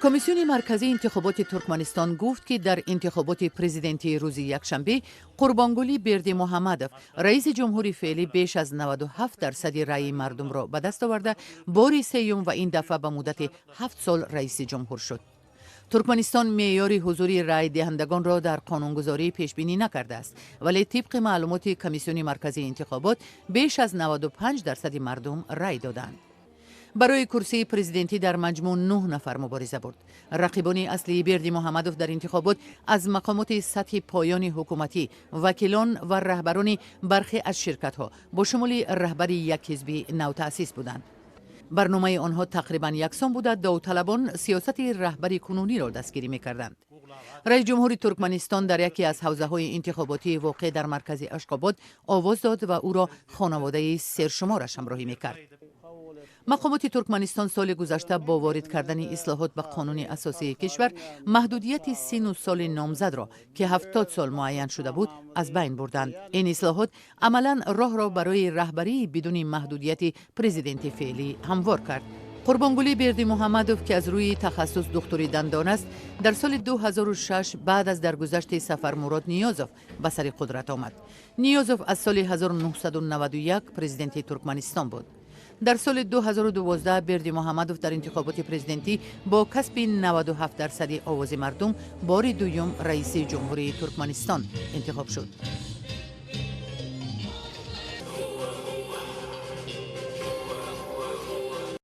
کمیسیون مرکزی انتخابات ترکمنستان گفت که در انتخابات پرزیدنتی روز یکشنبه قربانگلی بردی محمدوف رئیس جمهوری فعلی بیش از 97% رأی مردم را به دست آورده بار سوم و این دفعه به مدت 7 سال رئیس جمهور شد. ترکمنستان معیار حضور رای دهندگان را در قانونگذاری پیش بینی نکرده است، ولی طبق معلومات کمیسیون مرکزی انتخابات بیش از 95% مردم رای دادند. برای کرسی پرزیدنتی در مجموع 9 نفر مبارزه برد. رقیبان اصلی بردی محمدوف در انتخابات از مقامات سطح پایان حکومتی، وکیلان و رهبران برخی از شرکت‌ها با شمول رهبر یک حزب نوتأسیس بودند. برنامه آنها تقریبا یکسان بوده، داوطلبان سیاست رهبری کنونی را دستگیری می‌کردند. رئیس جمهور ترکمنستان در یکی از حوزه‌های انتخاباتی واقع در مرکز اشخاباد آواز داد و او را خانواده سرشمارش همراهی می‌کرد. مقامات ترکمنستان سال گذشته با وارد کردن اصلاحات به قانون اساسی کشور محدودیت سن و سال نامزد را که 70 سال معین شده بود از بین بردند. این اصلاحات عملاً راه را برای رهبری بدون محدودیت پرزیدنت فعلی هموار کرد. قربانگلی بردی محمدوف که از روی تخصص دکتری دندان است، در سال 2006 بعد از درگذشت سفرمراد نیازوف به سر قدرت آمد. نیازوف از سال 1991 پرزیدنت ترکمنستان بود. در سال 2012 بردی محمدوف در انتخابات پرزیدنتی با کسب 97% آواز مردم بار دوم رئیس جمهوری ترکمنستان انتخاب شد.